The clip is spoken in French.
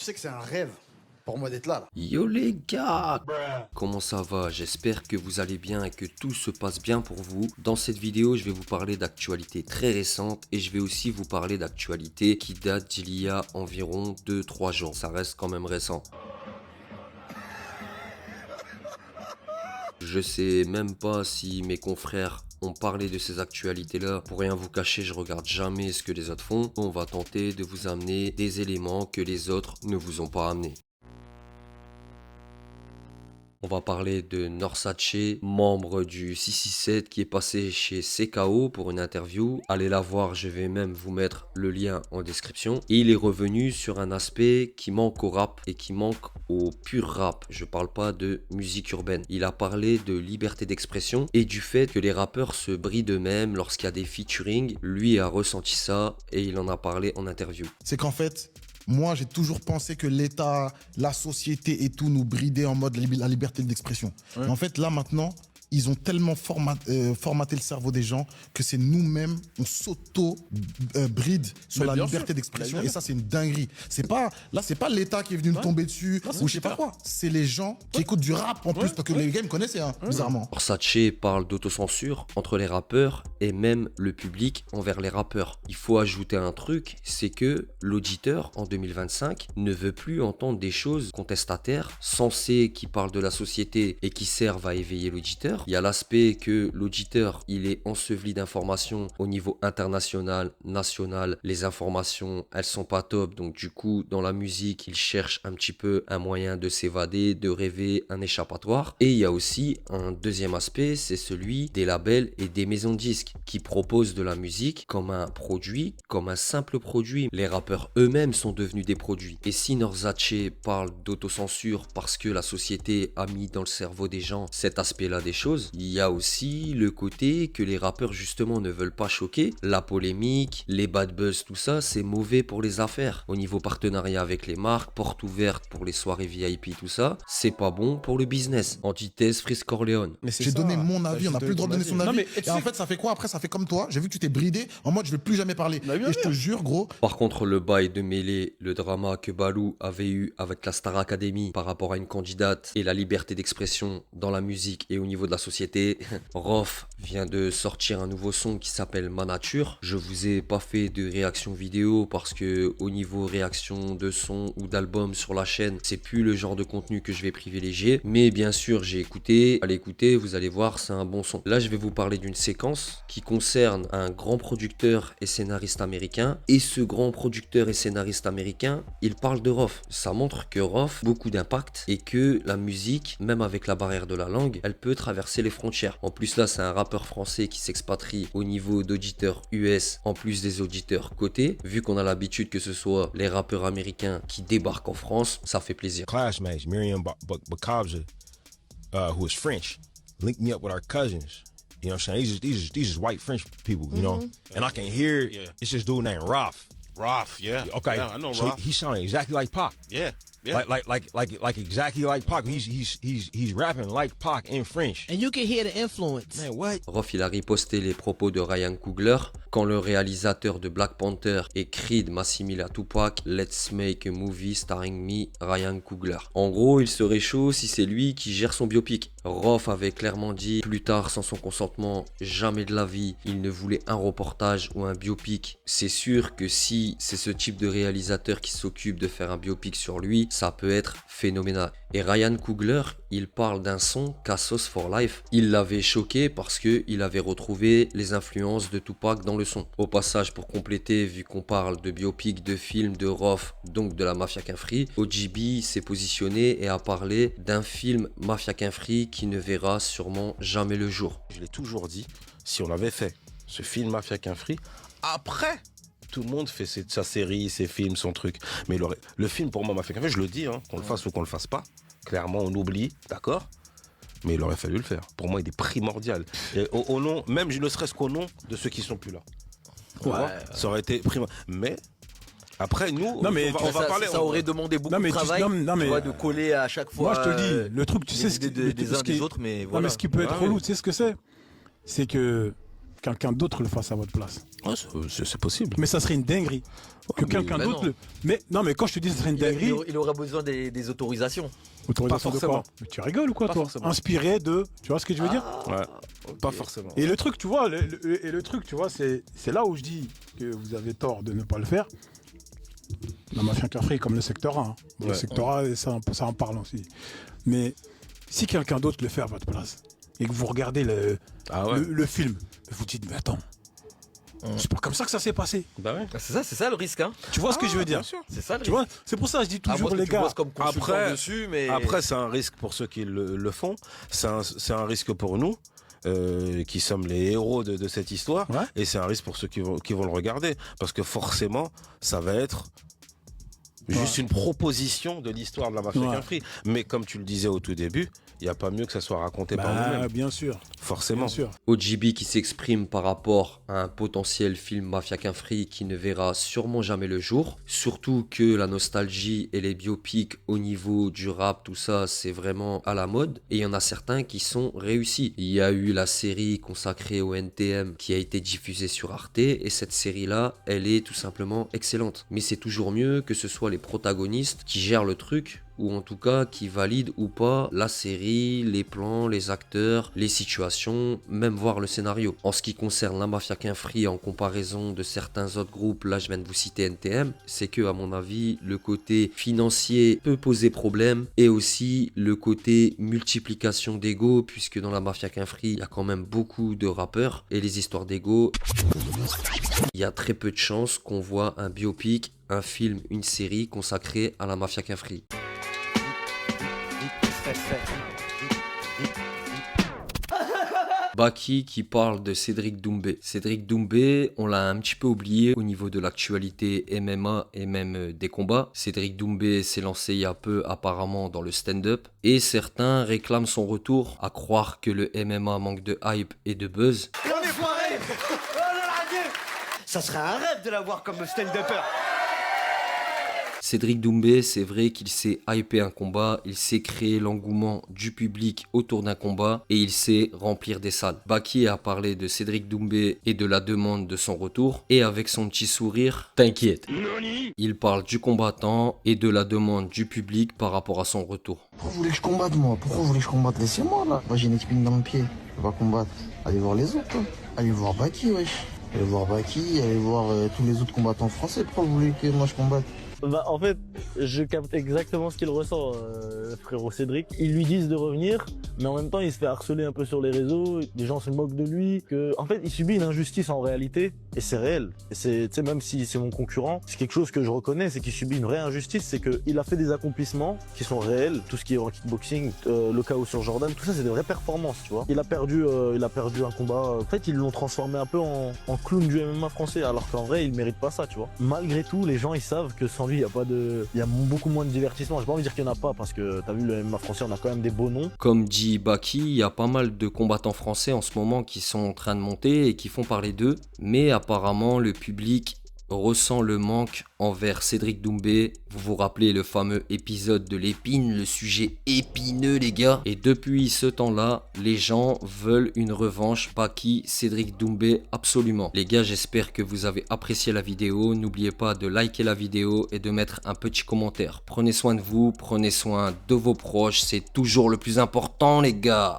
Tu sais que c'est un rêve pour moi d'être là. Yo les gars, comment ça va? J'espère que vous allez bien et que tout se passe bien pour vous. Dans cette vidéo, je vais vous parler d'actualités très récentes et je vais aussi vous parler d'actualités qui datent d'il y a environ 2-3 jours. Ça reste quand même récent. Je sais même pas si mes confrères ont parlé de ces actualités-là. Pour rien vous cacher, je regarde jamais ce que les autres font. On va tenter de vous amener des éléments que les autres ne vous ont pas amenés. On va parler de Norsace, membre du 667 qui est passé chez CKO pour une interview. Allez la voir, je vais même vous mettre le lien en description. Et il est revenu sur un aspect qui manque au rap et qui manque au pur rap. Je parle pas de musique urbaine. Il a parlé de liberté d'expression et du fait que les rappeurs se brillent d'eux-mêmes lorsqu'il y a des featuring. Lui a ressenti ça et il en a parlé en interview. C'est qu'en fait, moi, j'ai toujours pensé que l'État, la société et tout nous bridait en mode la liberté d'expression. Ouais. Mais en fait, là, maintenant, ils ont tellement formaté le cerveau des gens que c'est nous-mêmes, on s'auto-bride sur Mais la bien liberté sûr. d'expression. Et ça, c'est une dinguerie. C'est pas l'État qui est venu nous tomber dessus Non, c'est ou je sais pas super. quoi. C'est les gens qui écoutent du rap en plus, parce que les gars, ils me connaissaient, hein, bizarrement. Norsace parle d'autocensure entre les rappeurs et même le public envers les rappeurs. Il faut ajouter un truc, c'est que l'auditeur en 2025 ne veut plus entendre des choses contestataires, sensées qui parlent de la société et qui servent à éveiller l'auditeur. Il y a l'aspect que l'auditeur, il est enseveli d'informations au niveau international, national. Les informations, elles sont pas top, donc du coup, dans la musique, il cherche un petit peu un moyen de s'évader, de rêver, un échappatoire. Et il y a aussi un deuxième aspect, c'est celui des labels et des maisons de disques qui proposent de la musique comme un produit, comme un simple produit. Les rappeurs eux-mêmes sont devenus des produits. Et si Norsace parle d'autocensure parce que la société a mis dans le cerveau des gens cet aspect-là des choses, il y a aussi le côté que les rappeurs justement ne veulent pas choquer. La polémique, les bad buzz, tout ça, c'est mauvais pour les affaires. Au niveau partenariat avec les marques, porte ouverte pour les soirées VIP, tout ça, c'est pas bon pour le business. Antithèse Freeze Corleone. Mais c'est J'ai ça. donné mon T'as avis, on juste n'a plus le droit de donner son Non, avis. mais Et en fait, ça fait quoi après? Ça fait comme toi. J'ai vu que tu t'es bridé. En mode, je vais plus jamais parler. Bah, bien Et je te sûr. jure, gros, Par contre, le bail de mêler le drama que Balou avait eu avec la Star Academy par rapport à une candidate et la liberté d'expression dans la musique et au niveau de la société, Rof vient de sortir un nouveau son qui s'appelle Ma Nature. Je vous ai pas fait de réaction vidéo parce que au niveau réaction de son ou d'album sur la chaîne, c'est plus le genre de contenu que je vais privilégier. Mais bien sûr, j'ai écouté. Allez écouter, vous allez voir, c'est un bon son. Là, je vais vous parler d'une séquence qui concerne un grand producteur et scénariste américain. Et ce grand producteur et scénariste américain, il parle de Rof. Ça montre que Rof a beaucoup d'impact et que la musique, même avec la barrière de la langue, elle peut traverser les frontières. En plus là, c'est un rappeur français qui s'expatrie au niveau d'auditeurs US, en plus des auditeurs côté. Vu qu'on a l'habitude que ce soit les rappeurs américains qui débarquent en France, ça fait plaisir. Classmates, Miriam Bakabja, who is French, linked me up with our cousins. You know what I'm saying? These just white French people, you know? And I can hear it's this dude named Ralph. Roth, yeah. Okay. Yeah, I know so Roth. he sounded exactly like Pac. Yeah, yeah. Like exactly like Pac. He's rapping like Pac in French. And you can hear the influence. Man, what? Rof, il a riposté les propos de Ryan Coogler quand le réalisateur de Black Panther et Creed m'assimile à Tupac. Let's make a movie starring me, Ryan Coogler. En gros, il serait chaud si c'est lui qui gère son biopic. Rof avait clairement dit plus tard, sans son consentement, jamais de la vie, il ne voulait un reportage ou un biopic. C'est sûr que si c'est ce type de réalisateur qui s'occupe de faire un biopic sur lui, ça peut être phénoménal. Et Ryan Coogler, il parle d'un son, Cassos for Life. Il l'avait choqué parce qu'il avait retrouvé les influences de Tupac dans le son. Au passage, pour compléter, vu qu'on parle de biopic, de film, de Rof, donc de la Mafia Qu'un Free, OGB s'est positionné et a parlé d'un film Mafia Qu'un Free qui ne verra sûrement jamais le jour. Je l'ai toujours dit, si on avait fait ce film Mafia Qu'un Free, après, tout le monde fait sa série, ses films, son truc. Mais le film, pour moi, Mafia Qu'un Free, je le dis, hein, qu'on le fasse ou qu'on le fasse pas, clairement, on oublie, d'accord? Mais il aurait fallu le faire. Pour moi, il est primordial. Et au nom, même ne serait-ce qu'au nom de ceux qui sont plus là. Tu vois, ça aurait été primordial. Mais après, nous, Non, mais on va parler. Ça aurait demandé beaucoup Non, mais de travail, non, mais tu vois, de coller à chaque fois. moi je te dis, le truc, tu sais ce des uns ce qui- des autres, mais Non, voilà. mais ce qui peut être Ah, relou, oui. tu sais ce que c'est? C'est que quelqu'un d'autre le fasse à votre place. Ouais, c'est possible. Mais ça serait une dinguerie. Que quelqu'un bah d'autre non. le. Mais non, mais quand je te dis que ça serait une dinguerie, Il aura besoin des autorisations. autorisation Pas de quoi? forcément. Mais tu rigoles ou quoi, Pas toi? forcément. Inspiré de. Tu vois ce que je veux dire? Ouais. Pas forcément. Et le truc, tu vois, le truc, tu vois, c'est là où je dis que vous avez tort de ne pas le faire. La mafia café comme le secteur A. Hein. Bon, le Ouais. secteur A, ça en parle aussi. Mais si quelqu'un d'autre le fait à votre place et que vous regardez Ah ouais. le film, vous dites, mais attends, c'est pas comme ça que ça s'est passé. Bah ouais. C'est ça le risque, hein. Tu vois ce que je veux dire? Bien sûr. C'est ça le Tu risque. vois, c'est pour ça que je dis À toujours, moins que les tu gars. bosses comme consultant Après- dessus, mais Après, c'est un risque pour ceux qui le font. C'est un risque pour nous, qui sommes les héros de cette histoire. Ouais. Et c'est un risque pour ceux qui vont le regarder. Parce que forcément, ça va être juste une proposition de l'histoire de la mafia Ouais. Free. Mais comme tu le disais au tout début, il n'y a pas mieux que ça soit raconté par nous-mêmes. Bien sûr, Forcément. bien sûr. OGB qui s'exprime par rapport à un potentiel film Mafia qu'un Free qui ne verra sûrement jamais le jour. Surtout que la nostalgie et les biopics au niveau du rap, tout ça, c'est vraiment à la mode. Et il y en a certains qui sont réussis. Il y a eu la série consacrée au NTM qui a été diffusée sur Arte. Et cette série-là, elle est tout simplement excellente. Mais c'est toujours mieux que ce soit les protagonistes qui gèrent le truc, ou en tout cas qui valident ou pas la série, les plans, les acteurs, les situations, même voir le scénario. En ce qui concerne la Mafia qu'un Free en comparaison de certains autres groupes, là je viens de vous citer NTM, c'est que à mon avis le côté financier peut poser problème et aussi le côté multiplication d'ego, puisque dans la Mafia qu'un Free il y a quand même beaucoup de rappeurs et les histoires d'ego, il y a très peu de chances qu'on voit un biopic, un film, une série consacrée à la Mafia qu'un Free. Baki qui parle de Cédric Doumbé. Cédric Doumbé, on l'a un petit peu oublié au niveau de l'actualité MMA et même des combats. Cédric Doumbé s'est lancé il y a peu apparemment dans le stand-up et certains réclament son retour, à croire que le MMA manque de hype et de buzz. Ça serait un rêve de l'avoir comme stand-upper. Cédric Doumbé, c'est vrai qu'il sait hyper un combat, il sait créer l'engouement du public autour d'un combat et il sait remplir des salles. Baki a parlé de Cédric Doumbé et de la demande de son retour et avec son petit sourire, t'inquiète, il parle du combattant et de la demande du public par rapport à son retour. Pourquoi vous voulez que je combatte, moi? Pourquoi vous voulez que je combatte? Laissez-moi, là. Moi, j'ai une épine dans le pied. Je vais pas combattre. Allez voir les autres, hein. Allez voir Baki, wesh. Allez voir Baki, allez voir tous les autres combattants français. Pourquoi vous voulez que moi je combatte? Bah, en fait, je capte exactement ce qu'il ressent, frérot Cédric. Ils lui disent de revenir, mais en même temps, il se fait harceler un peu sur les réseaux. Les gens se moquent de lui. En fait, il subit une injustice en réalité, et c'est réel. Et c'est, tu sais, même si c'est mon concurrent, c'est quelque chose que je reconnais, c'est qu'il subit une vraie injustice. C'est qu'il a fait des accomplissements qui sont réels. Tout ce qui est en kickboxing, le KO sur Jordan, tout ça, c'est des vraies performances, tu vois. Il a perdu un combat. En fait, ils l'ont transformé un peu en clown du MMA français, alors qu'en vrai, il mérite pas ça, tu vois. Malgré tout, les gens, ils savent que sans il y a beaucoup moins de divertissement. J'ai pas envie de dire qu'il n'y en a pas parce que t'as vu le MMA français, on a quand même des beaux noms. Comme dit Baki, il y a pas mal de combattants français en ce moment qui sont en train de monter et qui font parler d'eux, mais apparemment le public ressent le manque envers Cédric Doumbé. Vous vous rappelez le fameux épisode de l'épine, le sujet épineux les gars. Et depuis ce temps-là, les gens veulent une revanche. Baki, Cédric Doumbé, absolument. Les gars, j'espère que vous avez apprécié la vidéo. N'oubliez pas de liker la vidéo et de mettre un petit commentaire. Prenez soin de vous, prenez soin de vos proches, c'est toujours le plus important les gars.